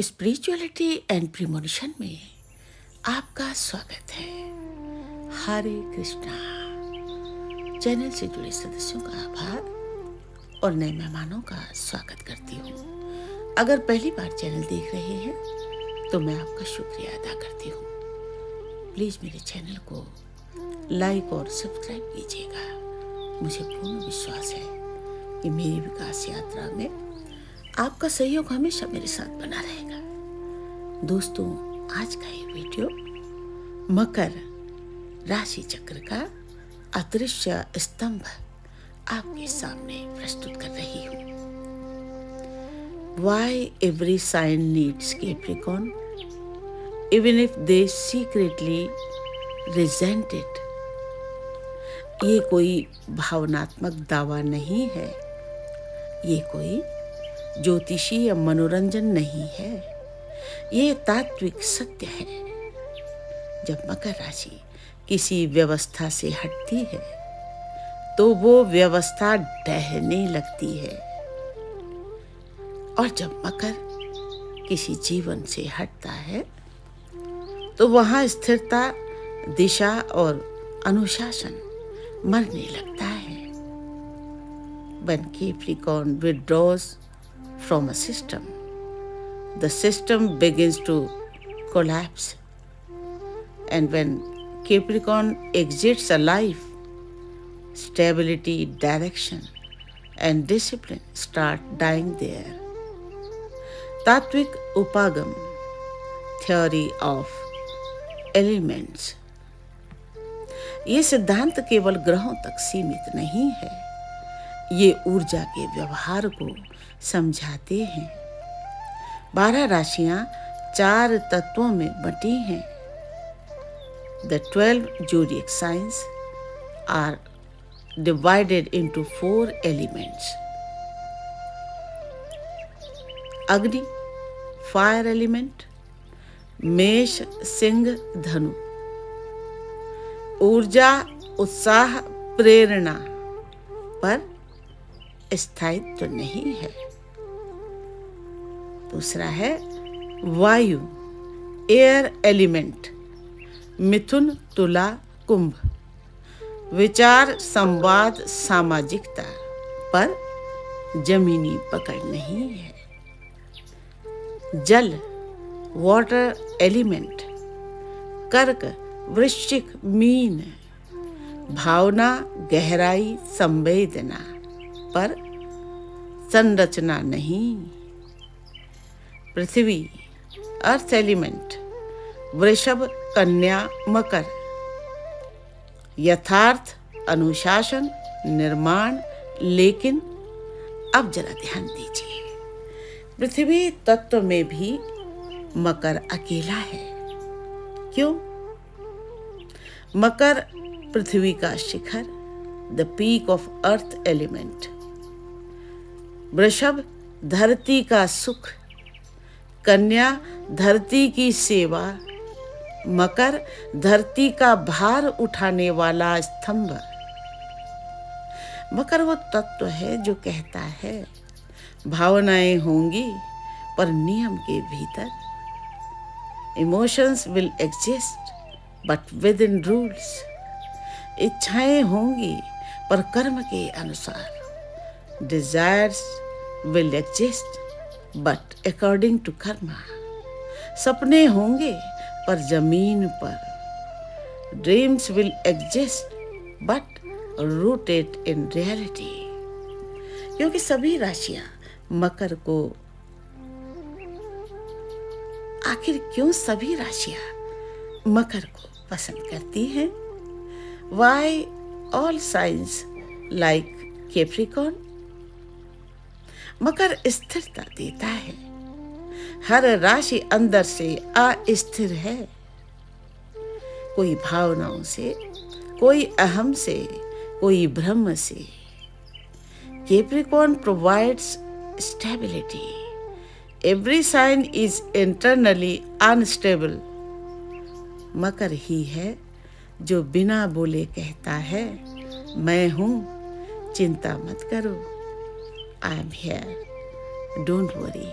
Spirituality and premonition में आपका स्वागत है। हरे कृष्णा। चैनल से जुड़े सदस्यों का आभार और नए मेहमानों का स्वागत करती हूँ। अगर पहली बार चैनल देख रहे हैं तो मैं आपका शुक्रिया अदा करती हूँ। प्लीज़ मेरे चैनल को लाइक और सब्सक्राइब कीजिएगा। मुझे पूर्ण विश्वास है कि मेरी विकास यात्रा में आपका सहयोग हमेशा मेरे साथ बना रहेगा। दोस्तों, आज का ये वीडियो मकर राशि चक्र का अदृश्य स्तंभ आपके सामने प्रस्तुत कर रही हूँ। Why every sign needs Capricorn, even if they secretly resent it। ये कोई भावनात्मक दावा नहीं है, ये कोई ज्योतिषी या मनोरंजन नहीं है, ये तात्विक सत्य है। जब मकर राशि किसी व्यवस्था से हटती है तो वो व्यवस्था ढहने लगती है, और जब मकर किसी जीवन से हटता है तो वहां स्थिरता, दिशा और अनुशासन मरने लगता है। When Capricorn withdraws from a system, the system begins to collapse. And when Capricorn exits a life, stability, direction, and discipline start dying there. Tatvik Upagam, theory of elements। ये सिद्धांत केवल ग्रहों तक सीमित नहीं है, ये ऊर्जा के व्यवहार को समझाते हैं। 12 राशियां 4 तत्वों में बटी हैं। The 12 zodiac signs are divided into 4 elements। अग्नि, फायर एलिमेंट, मेष, सिंह, धनु। ऊर्जा, उत्साह, प्रेरणा पर स्थायित्व नहीं है। दूसरा है वायु, एयर एलिमेंट, मिथुन, तुला, कुंभ। विचार, संवाद, सामाजिकता पर जमीनी पकड़ नहीं है। जल, वाटर एलिमेंट, कर्क, वृश्चिक, मीन। भावना, गहराई, संवेदना पर संरचना नहीं। पृथ्वी, अर्थ एलिमेंट, वृषभ, कन्या, मकर। यथार्थ, अनुशासन, निर्माण। लेकिन अब जरा ध्यान दीजिए, पृथ्वी तत्व में भी मकर अकेला है। क्यों? मकर पृथ्वी का शिखर, the peak of earth element. वृषभ धरती का सुख, कन्या धरती की सेवा, मकर धरती का भार उठाने वाला स्तंभ। मकर वो तत्व है जो कहता है भावनाएं होंगी पर नियम के भीतर। Emotions will exist but within rules. इच्छाएं होंगी पर कर्म के अनुसार। Desires will exist but according to karma. सपने होंगे पर जमीन पर। Dreams will exist but rooted in reality. क्योंकि सभी राशियां मकर को, आखिर क्यों सभी राशियां मकर को पसंद करती हैं? Why all signs like Capricorn? मकर स्थिरता देता है। हर राशि अंदर से अस्थिर है, कोई भावनाओं से, कोई अहम से, कोई भ्रम से। Capricorn provides stability. Every sign is internally unstable। मकर ही है जो बिना बोले कहता है मैं हूं, चिंता मत करो, I am here, don't worry.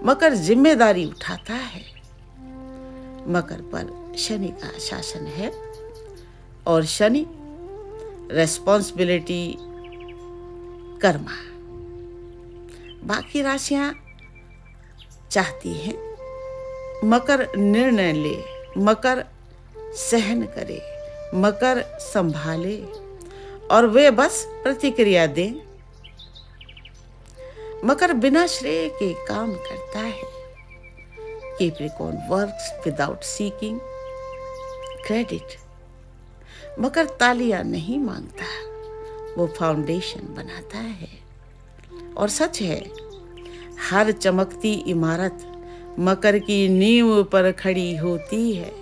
मकर जिम्मेदारी उठाता है। मकर पर शनि का शासन है और शनि रेस्पॉन्सिबिलिटी, कर्मा। बाकी राशियां चाहती हैं मकर निर्णय ले, मकर सहन करे, मकर संभाले और वे बस प्रतिक्रिया दें। मकर बिना श्रेय के काम करता है। Capricorn works without seeking credit. मकर तालियां नहीं मांगता, वो फाउंडेशन बनाता है। और सच है, हर चमकती इमारत मकर की नींव पर खड़ी होती है।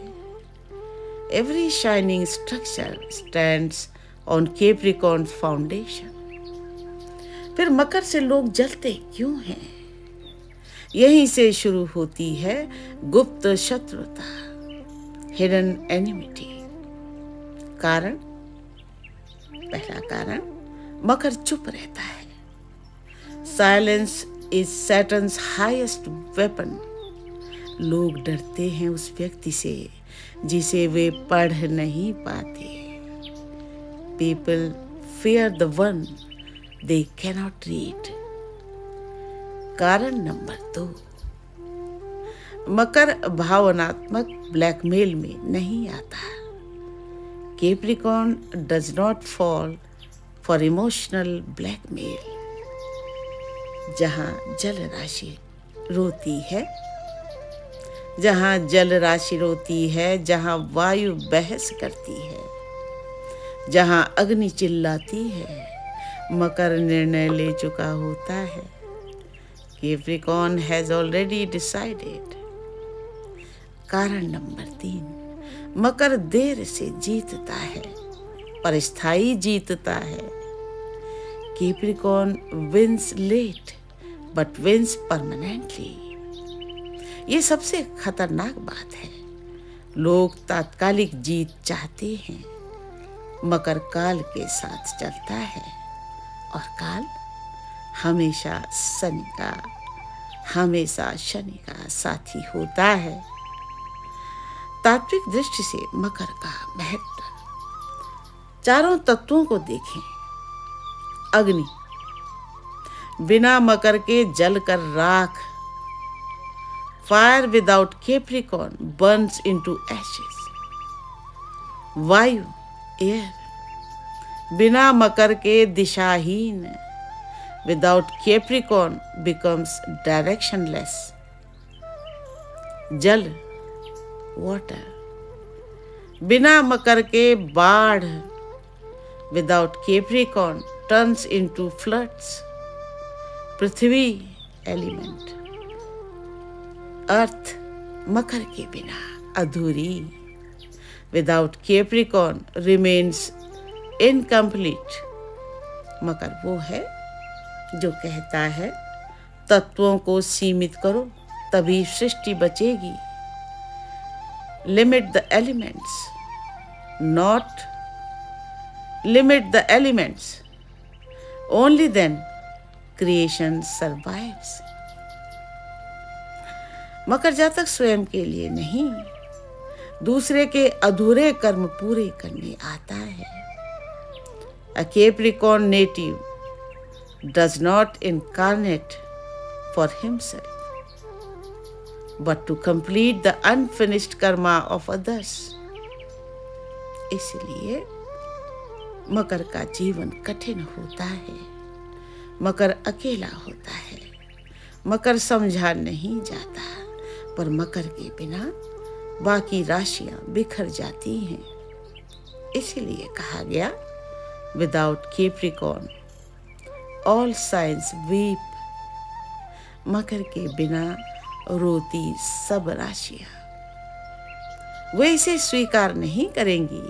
Every shining structure stands on Capricorn foundation. फिर मकर से लोग जलते क्यों हैं? यहीं से शुरू होती है गुप्त शत्रुता, हिडन एनिमिटी। कारण, पहला कारण, मकर चुप रहता है। Silence is Satan's highest weapon. लोग डरते हैं उस व्यक्ति से जिसे वे पढ़ नहीं पाते। People fear the one they cannot read। कारण नंबर 2, मकर भावनात्मक ब्लैकमेल में नहीं आता। Capricorn does not fall for emotional blackmail. जहां जल राशि रोती है, जहां जल राशि रोती है, जहां वायु बहस करती है, जहां अग्नि चिल्लाती है, मकर निर्णय ले चुका होता है। Capricorn has already decided. कारण नंबर 3, मकर देर से जीतता है पर स्थायी जीतता है। Capricorn wins late but wins permanently. ये सबसे खतरनाक बात है। लोग तात्कालिक जीत चाहते हैं। मकर काल के साथ चलता है और काल हमेशा शनि का साथी होता है। तात्विक दृष्टि से मकर का महत्व, चारों तत्वों को देखें। अग्नि बिना मकर के जलकर राख। Fire without Capricorn burns into ashes. वायु, एयर बिना मकर के दिशाहीन। Without Capricorn becomes directionless. जल, वाटर बिना मकर के बाढ़। Without Capricorn turns into floods. पृथ्वी, एलिमेंट, अर्थ मकर के बिना अधूरी। Without Capricorn remains incomplete. मकर वो है जो कहता है तत्वों को सीमित करो तभी सृष्टि बचेगी। Limit the elements, not limit the elements, only then creation survives। मकर जातक स्वयं के लिए नहीं, दूसरे के अधूरे कर्म पूरे करने आता है। A Capricorn native does not incarnate for himself, but to complete the unfinished karma of others। इसलिए मकर का जीवन कठिन होता है। मकर अकेला होता है। मकर समझा नहीं जाता, पर मकर के बिना बाकी राशियां बिखर जाती हैं। इसलिए कहा गया, without Capricorn all science weep. मकर के बिना रोती सब राशियां। वे इसे स्वीकार नहीं करेंगी।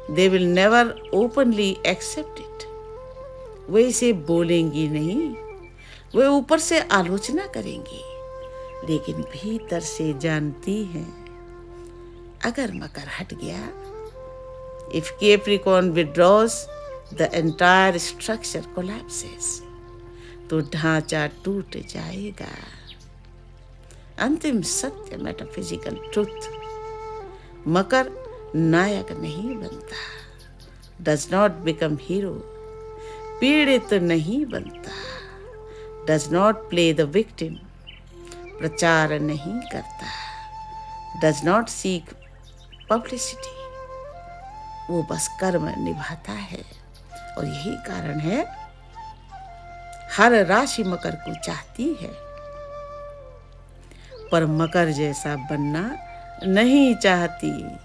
They will never openly accept it। वे इसे बोलेंगी नहीं, वे ऊपर से आलोचना करेंगी, लेकिन भीतर से जानती हैं अगर मकर हट गया, if Capricorn withdraws, the entire structure collapses। तो ढांचा टूट जाएगा। अंतिम सत्य, मेटाफिजिकल ट्रुथ, मकर नायक नहीं बनता, डज नॉट बिकम हीरो, पीड़ित नहीं बनता, does not play the victim, प्रचार नहीं करता, डज नॉट सीक पब्लिसिटी, वो बस कर्म निभाता है। और यही कारण है हर राशि मकर को चाहती है, पर मकर जैसा बनना नहीं चाहती।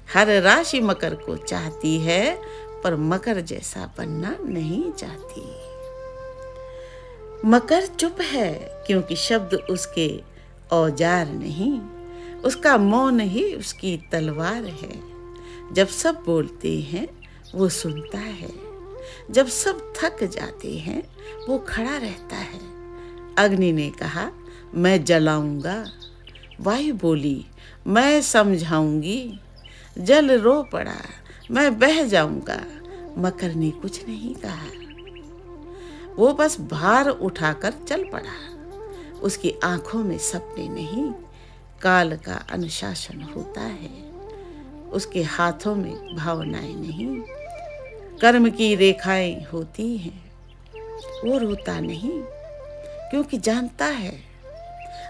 हर राशि मकर को चाहती है, पर मकर जैसा बनना नहीं चाहती। मकर चुप है क्योंकि शब्द उसके औजार नहीं, उसका मौन ही उसकी तलवार है। जब सब बोलते हैं वो सुनता है, जब सब थक जाते हैं वो खड़ा रहता है। अग्नि ने कहा मैं जलाऊंगा, वायु बोली मैं समझाऊंगी, जल रो पड़ा मैं बह जाऊंगा। मकर ने कुछ नहीं कहा, वो बस भार उठाकर चल पड़ा। उसकी आंखों में सपने नहीं, काल का अनुशासन होता है। उसके हाथों में भावनाएं नहीं, कर्म की रेखाएं होती हैं। वो रोता नहीं क्योंकि जानता है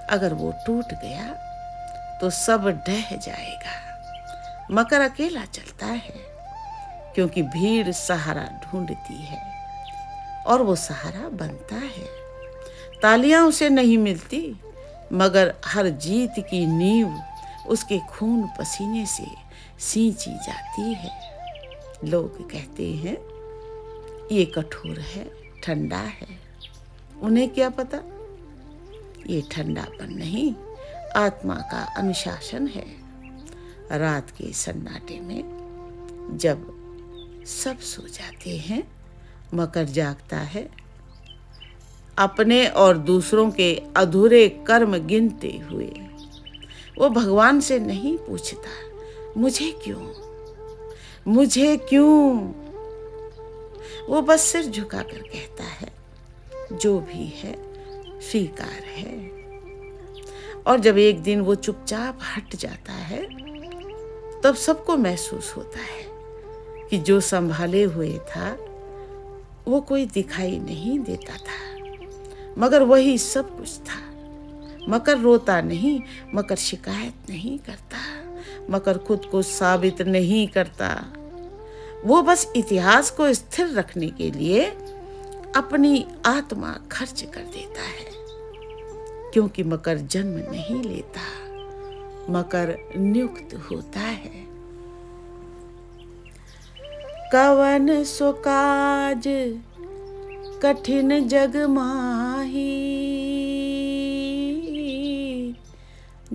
अगर वो टूट गया तो सब ढह जाएगा। मकर अकेला चलता है क्योंकि भीड़ सहारा ढूंढती है और वो सहारा बनता है। तालियां उसे नहीं मिलती, मगर हर जीत की नींव उसके खून पसीने से सींची जाती है। लोग कहते हैं ये कठोर है, ठंडा है। उन्हें क्या पता, ये ठंडापन नहीं, आत्मा का अनुशासन है। रात के सन्नाटे में जब सब सो जाते हैं, मकर जागता है। अपने और दूसरों के अधूरे कर्म गिनते हुए वो भगवान से नहीं पूछता मुझे क्यों, मुझे क्यों। वो बस सिर झुकाकर कहता है जो भी है स्वीकार है। और जब एक दिन वो चुपचाप हट जाता है तब सबको महसूस होता है कि जो संभाले हुए था वो कोई दिखाई नहीं देता था, मगर वही सब कुछ था। मकर रोता नहीं, मकर शिकायत नहीं करता, मकर खुद को साबित नहीं करता। वो बस इतिहास को स्थिर रखने के लिए अपनी आत्मा खर्च कर देता है, क्योंकि मकर जन्म नहीं लेता, मकर नियुक्त होता है। कवन सो काज कठिन जग माही,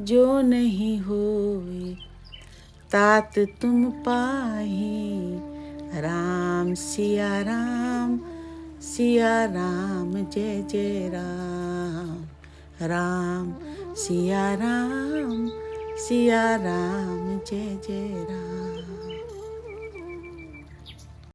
जो नहीं होए तात तुम पाही। राम सिया राम, सिया राम जय जय राम। राम सिया राम, सिया राम जय जय राम।